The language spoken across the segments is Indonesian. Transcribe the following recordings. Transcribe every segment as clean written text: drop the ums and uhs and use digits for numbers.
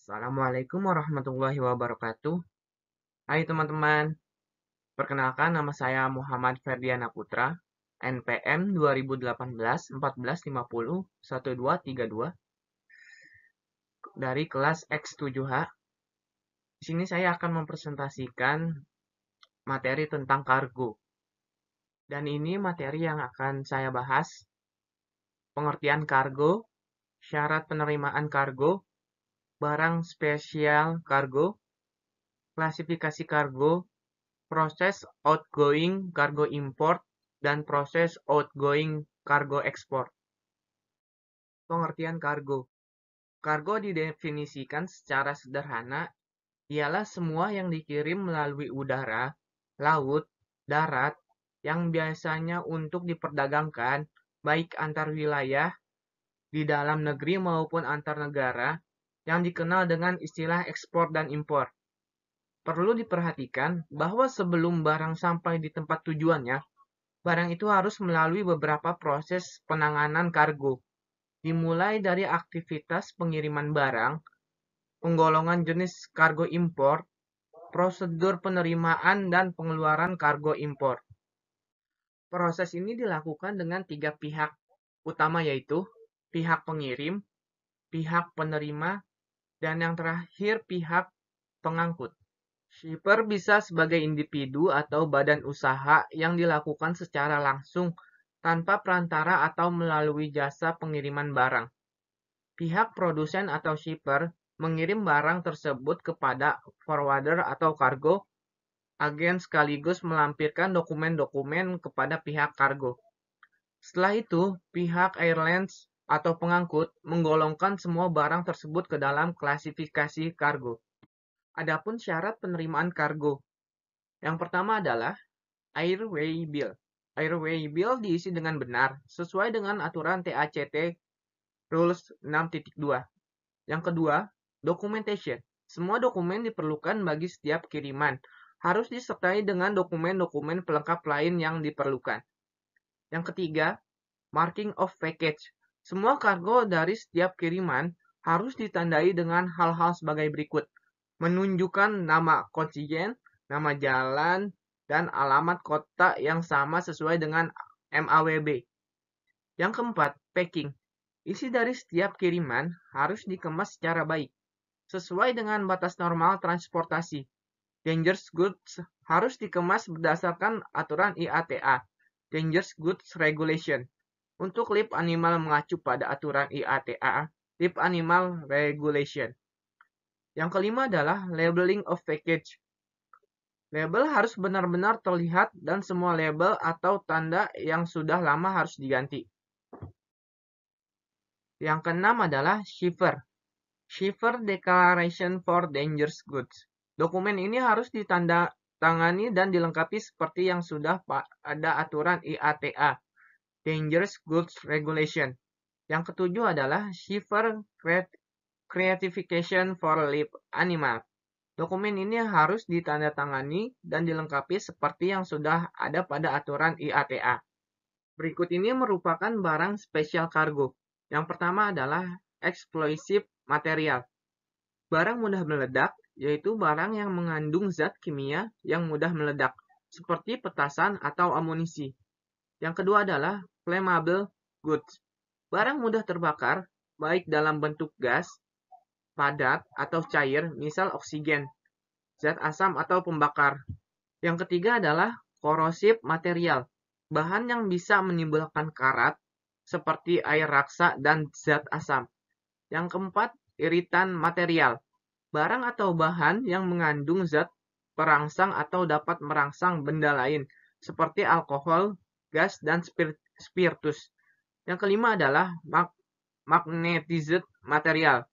Assalamualaikum warahmatullahi wabarakatuh. Hai teman-teman, perkenalkan nama saya Muhammad Ferdiana Putra, NPM 2018 1450 1232 dari kelas X7H. Di sini saya akan mempresentasikan materi tentang kargo. Dan ini materi yang akan saya bahas: pengertian kargo, syarat penerimaan kargo, barang spesial kargo, klasifikasi kargo, proses outgoing kargo import, dan proses outgoing kargo ekspor. Pengertian kargo. Kargo didefinisikan secara sederhana ialah semua yang dikirim melalui udara, laut, darat, yang biasanya untuk diperdagangkan, baik antar wilayah, di dalam negeri maupun antar negara, yang dikenal dengan istilah ekspor dan impor. Perlu diperhatikan bahwa sebelum barang sampai di tempat tujuannya, barang itu harus melalui beberapa proses penanganan kargo, dimulai dari aktivitas pengiriman barang, penggolongan jenis kargo impor, prosedur penerimaan dan pengeluaran kargo impor. Proses ini dilakukan dengan 3 pihak utama, yaitu pihak pengirim, pihak penerima, dan yang terakhir pihak pengangkut. Shipper bisa sebagai individu atau badan usaha yang dilakukan secara langsung tanpa perantara atau melalui jasa pengiriman barang. Pihak produsen atau shipper mengirim barang tersebut kepada forwarder atau kargo agen sekaligus melampirkan dokumen-dokumen kepada pihak kargo. Setelah itu, pihak airlines atau pengangkut menggolongkan semua barang tersebut ke dalam klasifikasi kargo. Adapun syarat penerimaan kargo. Yang pertama adalah Airway Bill. Airway Bill diisi dengan benar sesuai dengan aturan TACT Rules 6.2. Yang kedua, Documentation. Semua dokumen diperlukan bagi setiap kiriman harus disertai dengan dokumen-dokumen pelengkap lain yang diperlukan. Yang ketiga, Marking of Package. Semua kargo dari setiap kiriman harus ditandai dengan hal-hal sebagai berikut: menunjukkan nama konsigen, nama jalan, dan alamat kota yang sama sesuai dengan MAWB. Yang keempat, packing. Isi dari setiap kiriman harus dikemas secara baik, sesuai dengan batas normal transportasi. Dangerous goods harus dikemas berdasarkan aturan IATA, Dangerous Goods Regulation. Untuk lip animal mengacu pada aturan IATA, Lip Animal Regulation. Yang kelima adalah labeling of package. Label harus benar-benar terlihat dan semua label atau tanda yang sudah lama harus diganti. Yang keenam adalah shipper. Shipper Declaration for Dangerous Goods. Dokumen ini harus ditandatangani dan dilengkapi seperti yang sudah ada aturan IATA, Dangerous Goods Regulation. Yang ketujuh adalah shipper Creatification for Lip Animal. Dokumen ini harus ditandatangani dan dilengkapi seperti yang sudah ada pada aturan IATA. Berikut ini merupakan barang spesial kargo. Yang pertama adalah explosive material. Barang mudah meledak, yaitu barang yang mengandung zat kimia yang mudah meledak, seperti petasan atau amunisi. Yang kedua adalah flammable goods. Barang mudah terbakar, baik dalam bentuk gas, padat, atau cair, misal oksigen, zat asam atau pembakar. Yang ketiga adalah corrosive material. Bahan yang bisa menimbulkan karat, seperti air raksa dan zat asam. Yang keempat, iritan material. Barang atau bahan yang mengandung zat perangsang atau dapat merangsang benda lain, seperti alkohol, gas, dan spiritus. Yang kelima adalah magnetized material.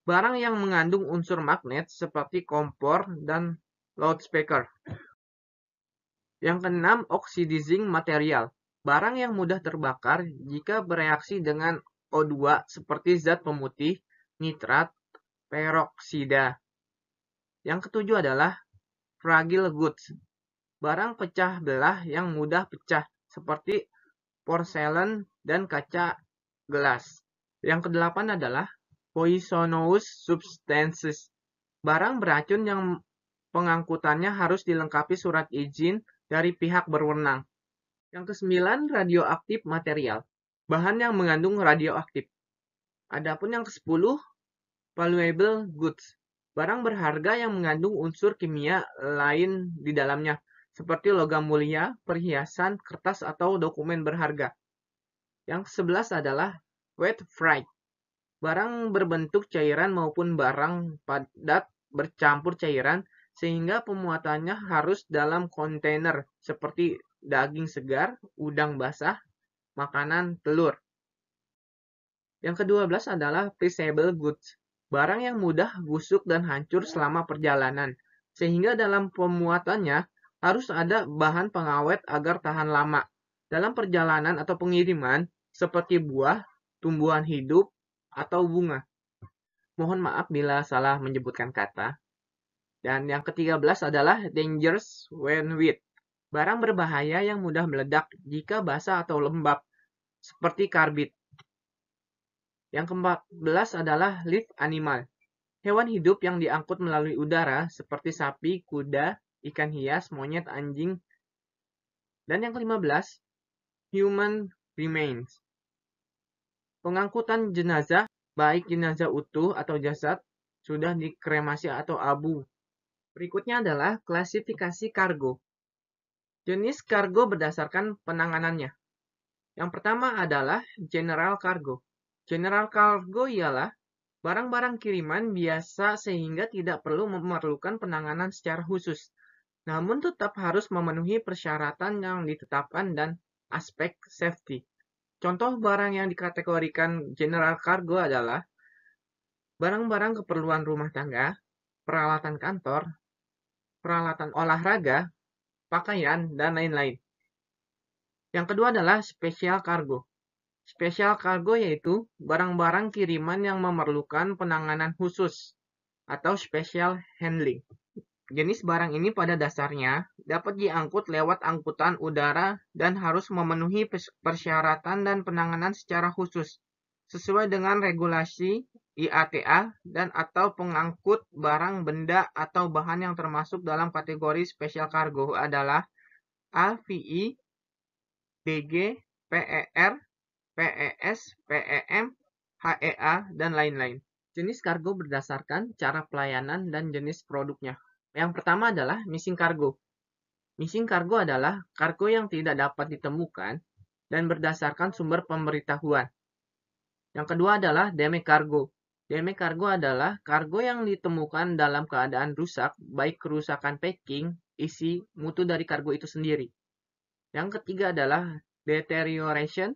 Barang yang mengandung unsur magnet seperti kompor dan loudspeaker. Yang keenam, oxidizing material. Barang yang mudah terbakar jika bereaksi dengan O2 seperti zat pemutih, nitrat, peroksida. Yang ketujuh adalah fragile goods. barang pecah belah yang mudah pecah, seperti porselen dan kaca gelas. Yang kedelapan adalah poisonous substances, barang beracun yang pengangkutannya harus dilengkapi surat izin dari pihak berwenang. Yang kesembilan, radioaktif material, bahan yang mengandung radioaktif. Adapun yang kesepuluh, valuable goods, barang berharga yang mengandung unsur kimia lain di dalamnya, seperti logam mulia, perhiasan, kertas, atau dokumen berharga. Yang ke-11 adalah wet freight, barang berbentuk cairan maupun barang padat bercampur cairan, sehingga pemuatannya harus dalam kontainer, seperti daging segar, udang basah, makanan, telur. Yang ke-12 adalah perishable goods, barang yang mudah busuk dan hancur selama perjalanan, sehingga dalam pemuatannya harus ada bahan pengawet agar tahan lama dalam perjalanan atau pengiriman, seperti buah, tumbuhan hidup, atau bunga. Mohon maaf bila salah menyebutkan kata. Dan yang ke-13 adalah dangerous when wet, barang berbahaya yang mudah meledak jika basah atau lembab, seperti karbit. Yang ke-14 adalah live animal, hewan hidup yang diangkut melalui udara seperti sapi, kuda, ikan hias, monyet, anjing. Dan yang ke-15, human remains, pengangkutan jenazah, baik jenazah utuh atau jasad sudah dikremasi atau abu. Berikutnya adalah klasifikasi kargo. Jenis kargo berdasarkan penanganannya. Yang pertama adalah general cargo. General cargo ialah barang-barang kiriman biasa sehingga tidak perlu memerlukan penanganan secara khusus, namun tetap harus memenuhi persyaratan yang ditetapkan dan aspek safety. Contoh barang yang dikategorikan general cargo adalah barang-barang keperluan rumah tangga, peralatan kantor, peralatan olahraga, pakaian, dan lain-lain. Yang kedua adalah special cargo. Special cargo yaitu barang-barang kiriman yang memerlukan penanganan khusus atau special handling. Jenis barang ini pada dasarnya dapat diangkut lewat angkutan udara dan harus memenuhi persyaratan dan penanganan secara khusus sesuai dengan regulasi IATA dan atau pengangkut barang, benda, atau bahan yang termasuk dalam kategori special cargo adalah AVI, DG, PER, PES, PEM, HEA, dan lain-lain. Jenis kargo berdasarkan cara pelayanan dan jenis produknya. Yang pertama adalah missing cargo. Missing cargo adalah kargo yang tidak dapat ditemukan dan berdasarkan sumber pemberitahuan. Yang kedua adalah damage cargo. Damage cargo adalah kargo yang ditemukan dalam keadaan rusak, baik kerusakan packing, isi, mutu dari kargo itu sendiri. Yang ketiga adalah deterioration.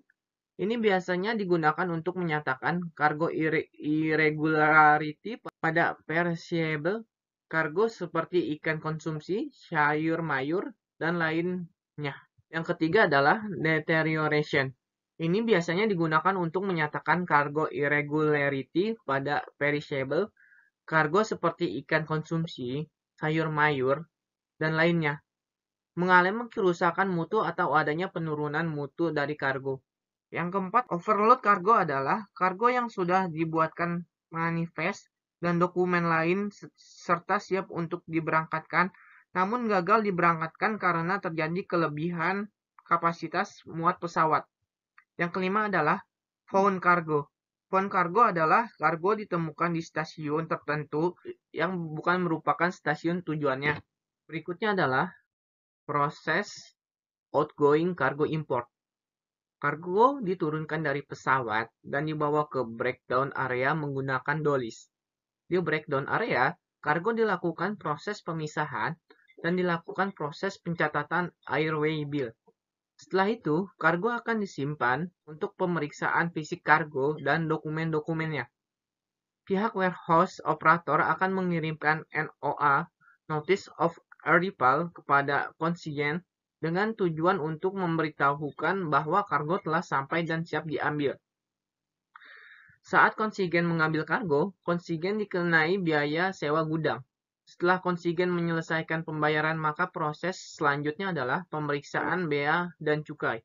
Ini biasanya digunakan untuk menyatakan kargo irregularity pada perishable kargo seperti ikan konsumsi, sayur mayur, dan lainnya. Yang ketiga adalah deterioration. Ini biasanya digunakan untuk menyatakan kargo irregularity pada perishable kargo seperti ikan konsumsi, sayur mayur, dan lainnya, mengalami kerusakan mutu atau adanya penurunan mutu dari kargo. Yang keempat, overload kargo adalah kargo yang sudah dibuatkan manifest dan dokumen lain serta siap untuk diberangkatkan, namun gagal diberangkatkan karena terjadi kelebihan kapasitas muat pesawat. Yang kelima adalah found cargo. Found cargo adalah kargo ditemukan di stasiun tertentu yang bukan merupakan stasiun tujuannya. Berikutnya adalah proses outgoing cargo import. Kargo diturunkan dari pesawat dan dibawa ke breakdown area menggunakan dolis. Di breakdown area, kargo dilakukan proses pemisahan dan dilakukan proses pencatatan airway bill. Setelah itu, kargo akan disimpan untuk pemeriksaan fisik kargo dan dokumen-dokumennya. Pihak warehouse operator akan mengirimkan NOA, Notice of Arrival, kepada konsigen dengan tujuan untuk memberitahukan bahwa kargo telah sampai dan siap diambil. Saat konsigen mengambil kargo, konsigen dikenai biaya sewa gudang. Setelah konsigen menyelesaikan pembayaran, maka proses selanjutnya adalah pemeriksaan bea dan cukai.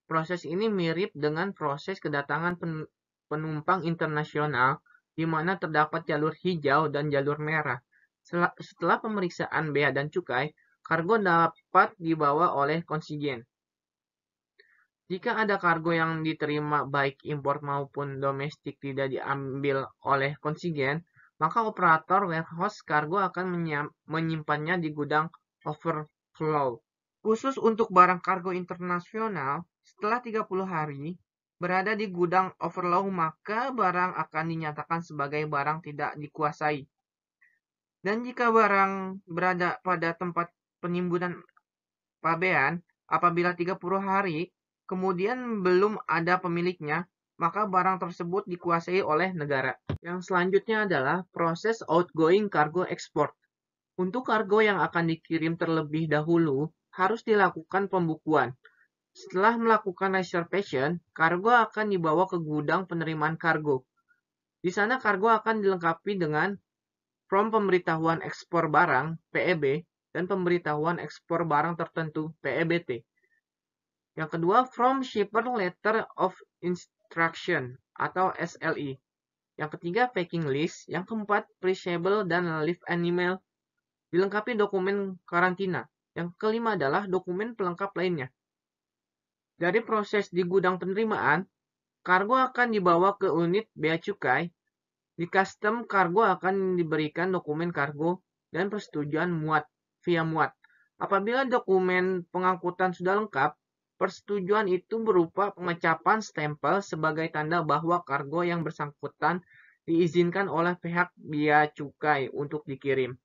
Proses ini mirip dengan proses kedatangan penumpang internasional, di mana terdapat jalur hijau dan jalur merah. Setelah pemeriksaan bea dan cukai, kargo dapat dibawa oleh konsigen. Jika ada kargo yang diterima baik impor maupun domestik tidak diambil oleh konsigen, maka operator warehouse kargo akan menyimpannya di gudang overflow. Khusus untuk barang kargo internasional, setelah 30 hari berada di gudang overflow, maka barang akan dinyatakan sebagai barang tidak dikuasai. Dan jika barang berada pada tempat penimbunan pabean, apabila 30 hari kemudian belum ada pemiliknya, maka barang tersebut dikuasai oleh negara. Yang selanjutnya adalah proses outgoing cargo export. Untuk kargo yang akan dikirim terlebih dahulu, harus dilakukan pembukuan. Setelah melakukan reservation, kargo akan dibawa ke gudang penerimaan kargo. Di sana kargo akan dilengkapi dengan form pemberitahuan ekspor barang (PEB) dan pemberitahuan ekspor barang tertentu (PEBT). Yang kedua, From Shipper Letter of Instruction atau SLI. Yang ketiga, Packing List. Yang keempat, Perishable dan Live Animal. Dilengkapi dokumen karantina. Yang kelima adalah dokumen pelengkap lainnya. Dari proses di gudang penerimaan, kargo akan dibawa ke unit bea cukai. Di custom, kargo akan diberikan dokumen kargo dan persetujuan muat via muat. Apabila dokumen pengangkutan sudah lengkap, persetujuan itu berupa pengecapan stempel sebagai tanda bahwa kargo yang bersangkutan diizinkan oleh pihak bea cukai untuk dikirim.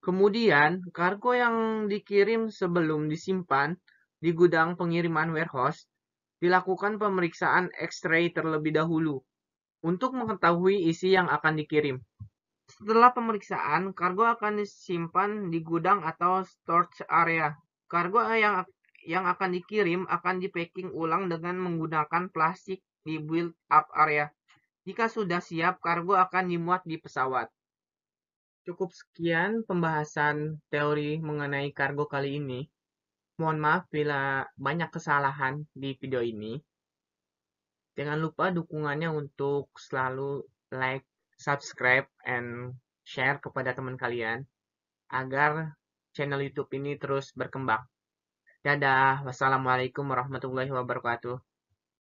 Kemudian, kargo yang dikirim sebelum disimpan di gudang pengiriman warehouse dilakukan pemeriksaan X-ray terlebih dahulu untuk mengetahui isi yang akan dikirim. Setelah pemeriksaan, kargo akan disimpan di gudang atau storage area. Kargo yang akan dikirim akan di-packing ulang dengan menggunakan plastik di build-up area. Jika sudah siap, kargo akan dimuat di pesawat. Cukup sekian pembahasan teori mengenai kargo kali ini. Mohon maaf bila banyak kesalahan di video ini. Jangan lupa dukungannya untuk selalu like, subscribe, and share kepada teman kalian agar channel YouTube ini terus berkembang. Dadah, wassalamualaikum warahmatullahi wabarakatuh.